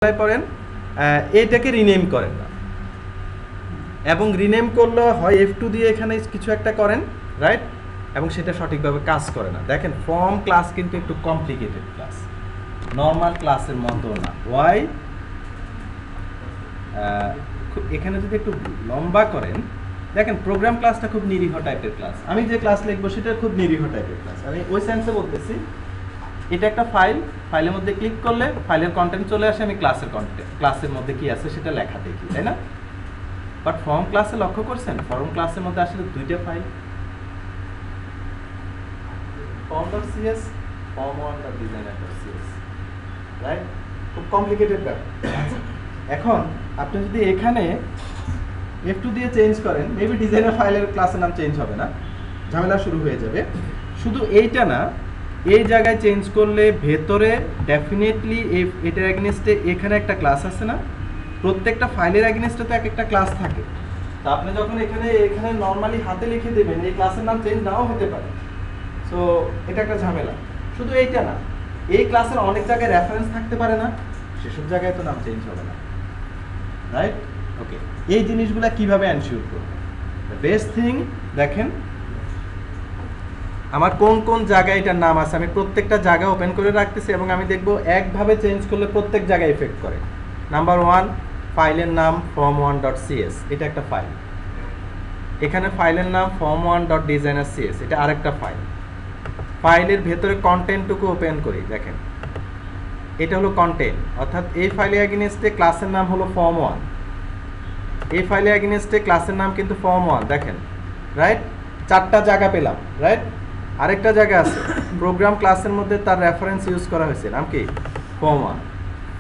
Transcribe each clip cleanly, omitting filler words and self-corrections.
পড়েন এইটাকে রিনেম করেন না, এবং রিনেম করলে হয় F2 দিয়ে এখানে কিছু একটা করেন, রাইট, এবং সেটা সঠিকভাবে কাজ করে না। দেখেন ফর্ম ক্লাস কিন্তু একটু কমপ্লিকেটেড ক্লাস, নর্মাল ক্লাসের মতো না। ওয়াই এখানে যদি একটু লম্বা করেন, দেখেন প্রোগ্রাম ক্লাসটা খুব নিরীহ টাইপের ক্লাস। আমি যে ক্লাস লিখবো সেটা খুব নিরীহ টাইপের ক্লাস। আমি ওই সেন্সে বলতেছি, এটা একটা ফাইল, ফাইলের মধ্যে ক্লিক করলে ফাইলের কন্টেন্ট চলে আসে, আমি ক্লাসের কন্টেন্ট ক্লাসের মধ্যে কি আছে সেটা লেখা দেখি, তাই না? বাট ফর্ম ক্লাসে লক্ষ্য করছেন, ফর্ম ক্লাসের মধ্যে আসলে দুইটা ফাইল, form.cs, form1.designer.cs, রাইট? খুব কমপ্লিকেটেড ব্যাপার। এখন আপনি যদি এখানে F2 দিয়ে চেঞ্জ করেন, মেবি ডিজাইনার ফাইলের ক্লাসের নাম চেঞ্জ হবে না, ঝামেলা শুরু হয়ে যাবে। শুধু এইটা না, এই জায়গায় চেঞ্জ করলে ভেতরে ডেফিনেটলি এটার এগেনস্টে এখানে একটা ক্লাস আছে না, প্রত্যেকটা ফাইলের এগেনস্টে তো এক একটা ক্লাস থাকে। তো আপনি যখন এখানে নর্মালি হাতে লিখে দেবেন, এই ক্লাসের নাম চেঞ্জ নাও হতে পারে। সো এটা একটা ঝামেলা। শুধু এইটা না, এই ক্লাসের অনেক জায়গায় রেফারেন্স থাকতে পারে না, সেসব জায়গায় তো নাম চেঞ্জ হবে না, রাইট? ওকে, এই জিনিসগুলা কিভাবে এনশিওর করব? দ্য বেস্ট থিং, দেখেন আমার কোন কোন জায়গায় এটার নাম আছে, আমি প্রত্যেকটা জায়গা ওপেন করে রাখতেছি এবং আমি দেখব একভাবে চেঞ্জ করলে প্রত্যেক জায়গায় এফেক্ট করে। নাম্বার 1, ফাইলের নাম form1.cs, এটা একটা ফাইল। এখানে ফাইলের নাম form1.designer.cs, এটা আরেকটা ফাইল। ফাইলের ভেতরে কন্টেন্টটুকু ওপেন করি, দেখেন এটা হলো কন্টেন্ট, অর্থাৎ এই ফাইলে এগেইনস্টে ক্লাসের নাম হলো form1, এই ফাইলে এগেইনস্টে ক্লাসের নাম কিন্তু form1, দেখেন, রাইট? চারটা জায়গা পেলাম, রাইট? আরেকটা জায়গা আছে প্রোগ্রাম ক্লাসের মধ্যে তার রেফারেন্স ইউজ করা হয়েছে, নাম কি? form1,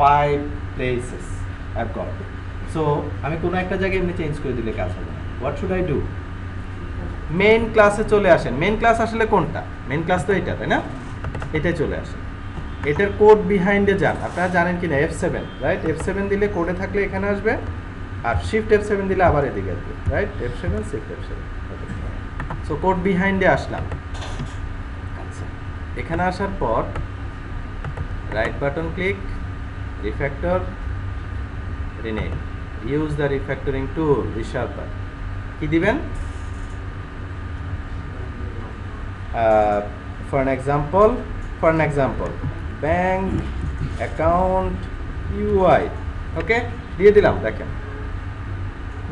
5 places I've got. So আমি কোনো একটা জায়গায় এমনি চেঞ্জ করে দিলে কাজ হবে না। What should I do? Main ক্লাসে চলে আসেন। মেইন ক্লাস আসলে কোনটা? মেইন ক্লাস তো এটা, তাই না? এটাই চলে আসেন। এটার কোড বিহাইন্ডে যান। আপনারা জানেন কি না F7, রাইট? F7 দিলে কোডে থাকলে এখানে আসবে, আর শিফট F7 দিলে আবার এদিকে আসবে, right? F7 shift F7। So code বিহাইন্ডে আসলাম। আচ্ছা, এখানে আসার পর right button click, refactor, rename, use the refactoring tool, ReSharper. কি দিবেন? for an example bank account UI, ওকে, দিয়ে দিলাম। দেখেন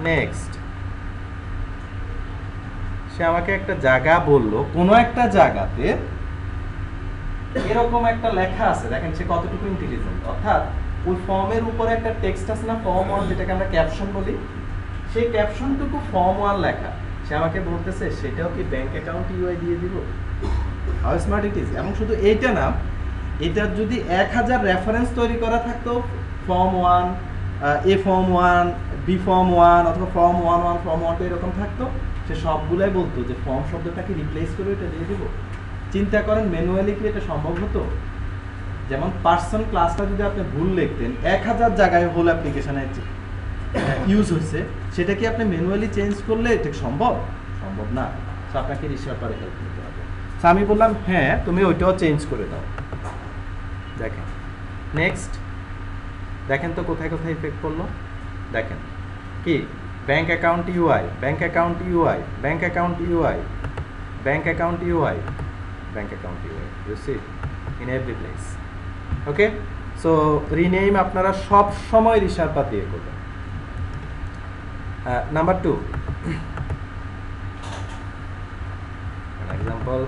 নেক্সট, সে আমাকে একটা জায়গা বললো, কোনো একটা জায়গাতে এরকম একটা লেখা আছে, দেখেন সে কতটুকু ইন্টেলিজেন্ট। অর্থাৎ ওই ফর্মের উপরে একটা টেক্সট আছে না, form1, যেটাকে আমরা ক্যাপশন বলি, সেই ক্যাপশনটুকু form1 লেখা। সে আমাকে বলতেছে সেটাও কি ব্যাংক অ্যাকাউন্ট ইউআই দিয়ে দিব। How smart it is! এবং শুধু এইটা না, এটার যদি 1000 রেফারেন্স তৈরি করা থাকতো, form1, A form1, B form1 অথবা form11, form12 এরকম থাকতো, সে সবগুলাই বলতো যে ফর্ম শব্দটাকে রিপ্লেস করে এটা দিয়ে দিব। চিন্তা করেন ম্যানুয়ালি কি এটা সম্ভব হতো? যেমন পার্সন ক্লাসটা যদি আপনি ভুল লিখতেন, 1000 জায়গায় হোল অ্যাপ্লিকেশনে ইউজ হয়েছে, সেটা কি আপনি ম্যানুয়ালি চেঞ্জ করলে এটা সম্ভব? সম্ভব না। সো আপনাকে রিশার্পারে হেল্প নিতে হবে। সো আমি বললাম হ্যাঁ, তুমি ওইটাও চেঞ্জ করে দাও। দেখেন নেক্সট, দেখেন তো কোথায় কোথায় ইফেক্ট করলো। দেখেন কি, bank account UI, bank account UI, bank account UI, bank account UI, bank account UI, you see in every place. Okay, so rename আপনারা সব সময় রিশার্পার দিয়ে করবেন। নাম্বার 2, এক্সাম্পল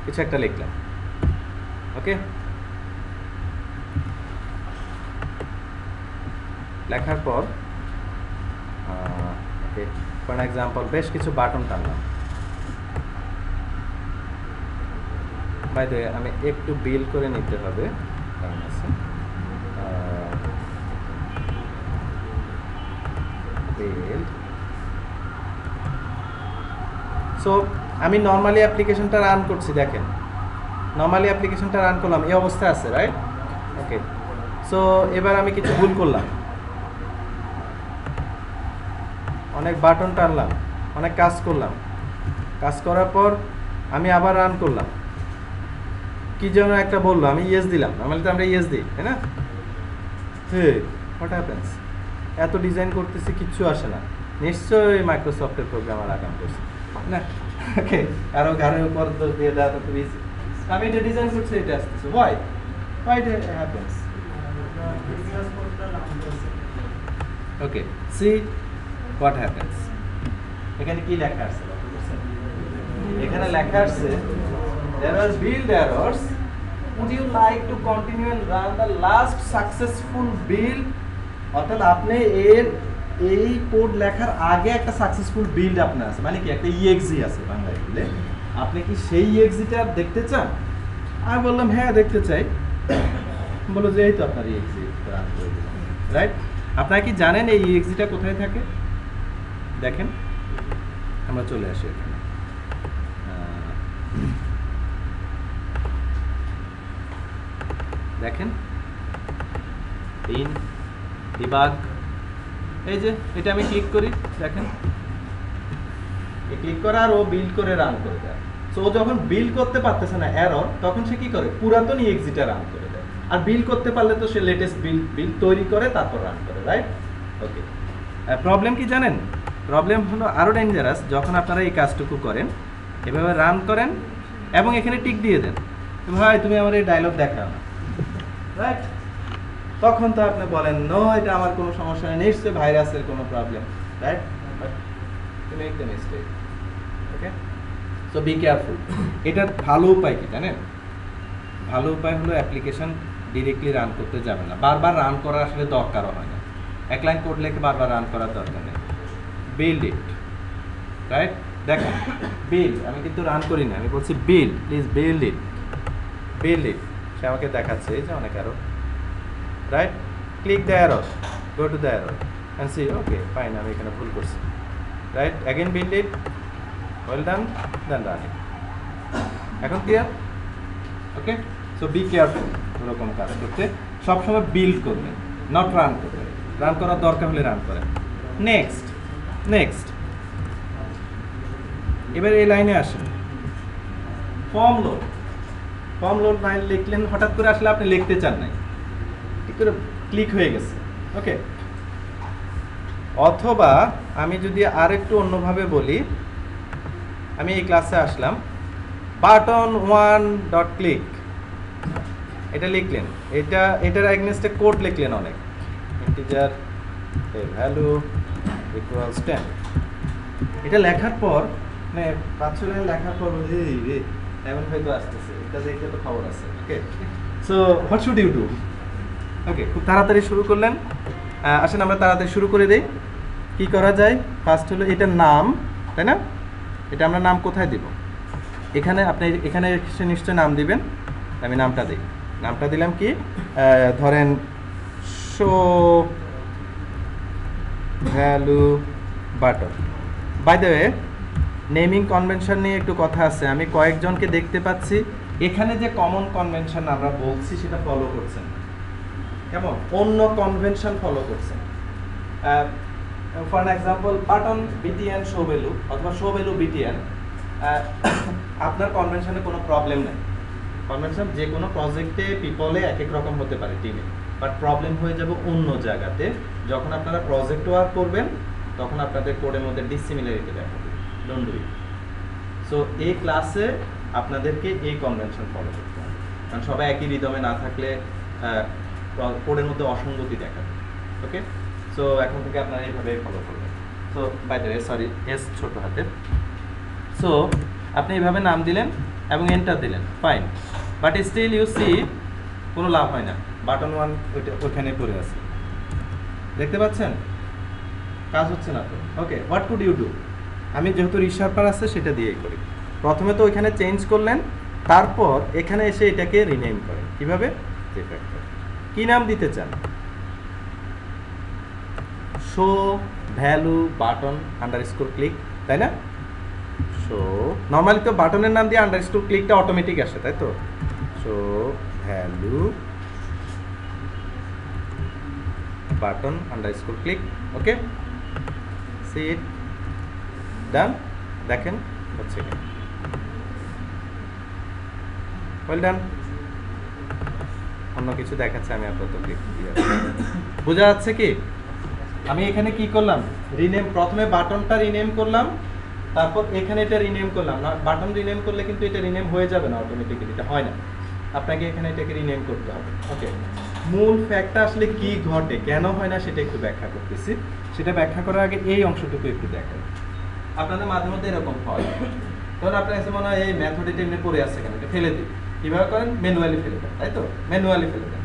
কিছু একটা লিখলাম, ওকে, লেখার পর ওকে, ফর এক্সাম্পল বেশ কিছু বাটন টানলাম। বাই দ্য ওয়ে, আমি একটু বিল করে নিতে হবে, কারণ আছে বিল। সো আমি নর্মালি অ্যাপ্লিকেশনটা রান করছি, দেখেন নর্মালি অ্যাপ্লিকেশনটা রান করলাম, এই অবস্থায় আছে, রাইট? ওকে, সো এবার আমি কিছু ভুল করলাম, অনেক বাটন টানলাম, অনেক কাজ করলাম, কাজ করার পর আমি আবার রান করলাম, কি যেন একটা বললো, আমি ইয়েস দিলাম, নর্মালি তো আমরা ইয়েস দিই তাই না? হে হোয়াট হ্যাপেন্স, এত ডিজাইন করতেছি কিচ্ছু আসে না, নিশ্চয়ই মাইক্রোসফটের প্রোগ্রামার আগাম করছে না। ওকে, আরো গানের উপর দোষ দিয়ে দেওয়া তো খুব ইজি। আমি এটা ডিজাইন করছি, এটা আসতেছে, why why it happens? Okay, see what happens. এখানে কি লেখা আছে? এখানে লেখা আছে there are build errors, would you like to continue and run the last successful build? অর্থাৎ আপনি এর এই কোড লেখার আগে একটা সাকসেসফুল বিল্ড আপনার আছে, মানে কি একটা ইএক্সি আছে বাংলায় বলে, আপনি কি সেই ইএক্সিটা দেখতে চান? আমি বললাম হ্যাঁ দেখতে চাই। বললো যে এই তো আপনার ইএক্সি রান করে দিলাম, রাইট? আপনারা কি জানেন এই ইএক্সিটা কোথায় থাকে? দেখেন, আমরা চলে আসি এখানে, দেখেন ইন ডিবাগ, এই যে এটা আমি ক্লিক করি, দেখেন এই ক্লিক করে আর ও বিল্ড করে রান করে দেয়। সো ও যখন বিল্ড করতে পারতেছে না এরর, তখন সে কি করে পুরাতন ইএক্সিটা রান করে দেয়, আর বিল্ড করতে পারলে তো সে লেটেস্ট বিল্ড তৈরি করে তারপর রান করে, রাইট? ওকে, প্রবলেম কি জানেন? প্রবলেম হলো আরও ডেঞ্জারাস, যখন আপনারা এই কাজটুকু করেন, এভাবে রান করেন এবং এখানে টিক দিয়ে দেন, ভাই তুমি আমার এই ডায়লগ দেখাও না, রাইট? তখন তো আপনি বলেন নো, এটা আমার কোনো সমস্যা নেই, নিশ্চয়ই ভাইরাসের কোনো problem, right? But you make the mistake, okay? So be careful. এটার ভালো উপায় কি জানেন? ভালো উপায় হলো অ্যাপ্লিকেশন ডিরেক্টলি রান করতে যাবে না, বারবার রান করার আসলে দরকারও হয় না, এক লাইন কোড লিখে বারবার রান করার দরকার নেই। Build it, right? দেখেন বিল্ড, আমি কিন্তু রান করি না, আমি বলছি build, please build it, build it. সে আমাকে দেখাচ্ছে এই যে অনেক arrow, right? Click the arrow, go to the arrow and see okay fine, আমি এখানে ভুল করছি, right? Again build it, well done, then run it. এখন clear? Okay, so be careful ওরকম কাজ করতে, সবসময় বিল্ড করবেন, নট রান করবেন, রান করার দরকার হলে রান করেন। নেক্সট নেক্সট, এবার এই লাইনে আসেন, form load. Form load line লিখলেন, হঠাৎ করে আসলে আপনি লিখতে চান নাই, ঠিক করে ক্লিক হয়ে গেছে, ওকে? অথবা আমি যদি আরেকটু অন্যভাবে বলি, আমি এই ক্লাসে আসলাম, বাটন ওয়ান ডট ক্লিক, এটা লিখলেন, এটার এগেনস্টে কোড লিখলেন অনেক, ইন্টিজার ভ্যালু ইকুয়ালস 10। এটা লেখার পর মানে 5-6 লাইন লেখার পর এই রে এমন হয়তো আসতেছে, এটা দেখে তো খবর আছে, okay? So what should you do? Okay, খুব তাড়াতাড়ি শুরু করলেন, আসেন আমরা তাড়াতাড়ি শুরু করে দিই। কি করা যায়? ফার্স্ট হলো এটার নাম, তাই না? এটা আমরা নাম কোথায় দিব? এখানে আপনি এখানে এসে নিশ্চয় নাম দিবেন, আমি নামটা দিই। নামটা দিলাম কি, ধরেন show value button. By the way, naming convention নিয়ে একটু কথা আছে, আমি কয়েকজনকে দেখতে পাচ্ছি এখানে যে কমন কনভেনশন আমরা বলছি সেটা ফলো করছেন না, কেমন অন্য কনভেনশন ফলো করছেন। For example button BTN show value অথবা শো ভ্যালু বিটিএন, আপনার কনভেনশনে কোনো প্রবলেম নেই। কনভেনশন যে কোনো প্রজেক্টে পিপলে এক এক রকম হতে পারে টিমে, বাট প্রবলেম হয়ে যাবে অন্য জায়গাতে, যখন আপনারা প্রজেক্ট ওয়ার্ক করবেন তখন আপনাদের কোডের মধ্যে ডিসিমিলারিটি দেখা দেবে। Don't do it. সো এই ক্লাসে আপনাদেরকে এই কনভেনশন ফলো করতে হবে, কারণ সবাই একই রিদমে না থাকলে কোডের মধ্যে অসঙ্গতি দেখা দেবে, ওকে? সো এখন থেকে আপনারা এইভাবে ফলো করবেন। So by the way, sorry S ছোট হাতের। সো আপনি এইভাবে নাম দিলেন এবং এন্টার দিলেন, fine, but still you see কোনো লাভ হয় না, বাটন ওয়ান ওইখানে পড়ে আছে, দেখতে পাচ্ছেন? কাজ হচ্ছে না তো। ওকে, হোয়াট কুড ইউ ডু? আমি যেহেতু রিশার্পার আছে সেটা দিয়েই করি। প্রথমে তো ওইখানে চেঞ্জ করলেন, তারপর এখানে এসে এটাকে রিনেম করেন। কীভাবে? কি নাম দিতে চান? Show value button underscore click, তাই না? শো নর্মালি তো বাটনের নাম দিয়ে আন্ডারস্কোর ক্লিকটা অটোমেটিক আসে, তাই তো? Show value button underscore click, okay? See it done, দেখেন হচ্ছে কি, ওয়েল ডান। অন্য কিছু দেখাচ্ছে, আমি আপাতত ক্লিক দিয়ে বোঝা যাচ্ছে কি? আমি এখানে কি করলাম, রিনেম, প্রথমে বাটনটা রিনেম করলাম, তারপর এখানে এটা রিনেম করলাম না। বাটন রিনেম করলে কিন্তু এটা রিনেম হয়ে যাবে না অটোমেটিক্যালি, এটা হয় না, আপনাকে এখানে এটাকে রিনেম করতে হবে। ওকে, মূল ফ্যাক্টটা আসলে কি ঘটে, কেন হয় না সেটা একটু ব্যাখ্যা করতেছি। সেটা ব্যাখ্যা করার আগে এই অংশটুকু একটু দেখেন। আপনাদের মাঝে মধ্যে এরকম হয়, তখন আপনার কাছে মনে হয় এই মেথডে এমনি পড়ে আছে কেন, এটা ফেলে দিই। কীভাবে করেন, ম্যানুয়ালি ফেলে দেন, তাই তো? ম্যানুয়ালি ফেলে দেন।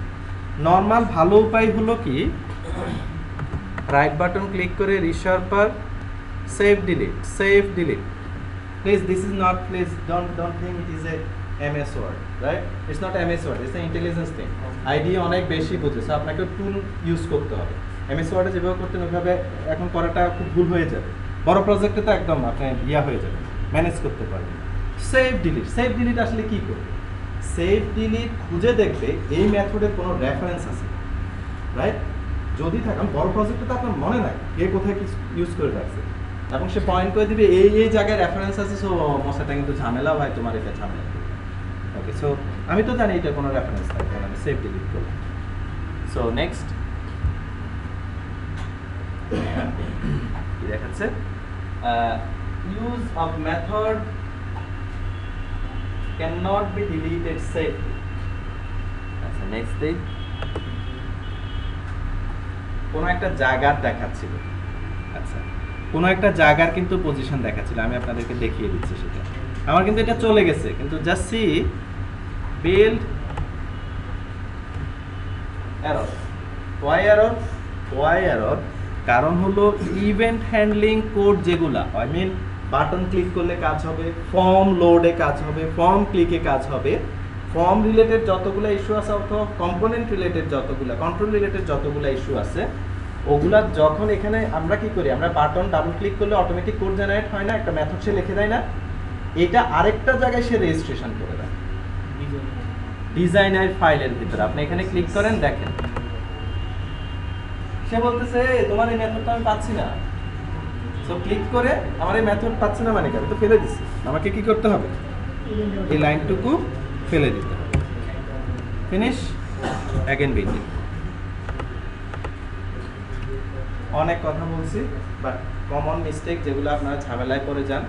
নর্মাল ভালো উপায় হলো কি, রাইট বাটন ক্লিক করে ReSharper, save delete, save delete. Please this is not, please don't think it is a MS word, right? It's not MS word, it's a intelligence thing. IDE অনেক বেশি বুঝে, so আপনাকে টুল use করতে হবে। MS ওয়ার্ডে যেভাবে করতেন ওইভাবে এখন করাটা খুব ভুল হয়ে যাবে। বড় প্রজেক্টে তো একদম আপনি হয়ে যাবে, ম্যানেজ করতে পারবেন। সেভ ডিলিট, সেভ ডিলিট আসলে কি করবে? সেভ ডিলিট খুঁজে দেখবে এই মেথডের কোনো রেফারেন্স আছে, রাইট? যদি থাকে, বড় প্রজেক্টে তো আপনার মনে নাই কে কোথায় কি ইউজ করে রাখছে, এবং সে পয়েন্ট করে দিবে এই জায়গায় রেফারেন্স আছে, সো মশাটা কিন্তু ঝামেলা হয়, তোমার এটা ঝামেলা। ওকে, সো আমি তো জানি এটা কোনো রেফারেন্স নাই, কারণ আমি সেভ ডিলিট করলাম। সো নেক্সট কি দেখাচ্ছে, use of method cannot be deleted safely. আচ্ছা, নেক্সট দিই, কোনো একটা জায়গার দেখাচ্ছিল। আচ্ছা, কোনো একটা জায়গার কিন্তু পজিশন দেখাচ্ছিল, আমি আপনাদেরকে দেখিয়ে দিচ্ছি সেটা। আমার কিন্তু এটা চলে গেছে, কিন্তু just see build error. Why error? কারণ হলো ইভেন্ট হ্যান্ডলিং কোড যেগুলা, আই মিন বাটন ক্লিক করলে কাজ হবে, ফর্ম লোডে কাজ হবে, ফর্ম ক্লিকে কাজ হবে, ফর্ম রিলেটেড যতগুলো ইস্যু আছে অথবা কম্পোনেন্ট রিলেটেড যতগুলো, কন্ট্রোল রিলেটেড যতগুলো ইস্যু আছে, ওগুলা যখন এখানে আমরা কি করি, আমরা বাটন ডাবল ক্লিক করলে অটোমেটিক কোড জেনারেট হয় না, একটা মেথড সে লিখে দেয় না, এটা আরেকটা জায়গায় সে রেজিস্ট্রেশন করে দেয় ডিজাইনার ফাইলের ভিতরে। আপনি এখানে ক্লিক করেন, দেখেন সে বলতেছে তোমার এই মেথডটা আমি পাচ্ছি না। সো ক্লিক করে আমার এই মেথড পাচ্ছি না মানে কি, আমি তো ফেলে দিচ্ছি, আমাকে কি করতে হবে, এই লাইনটুকু ফেলে দিতে হবে। Finish, again building. অনেক কথা বলছি, বাট কমন মিস্টেক যেগুলো আপনারা ঝামেলায় পড়ে যান,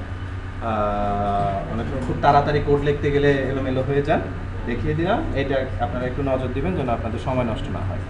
অনেক খুব তাড়াতাড়ি কোড লিখতে গেলে এলোমেলো হয়ে যান, দেখিয়ে দিলাম। এটা আপনারা একটু নজর দিবেন যেন আপনাদের সময় নষ্ট না হয়।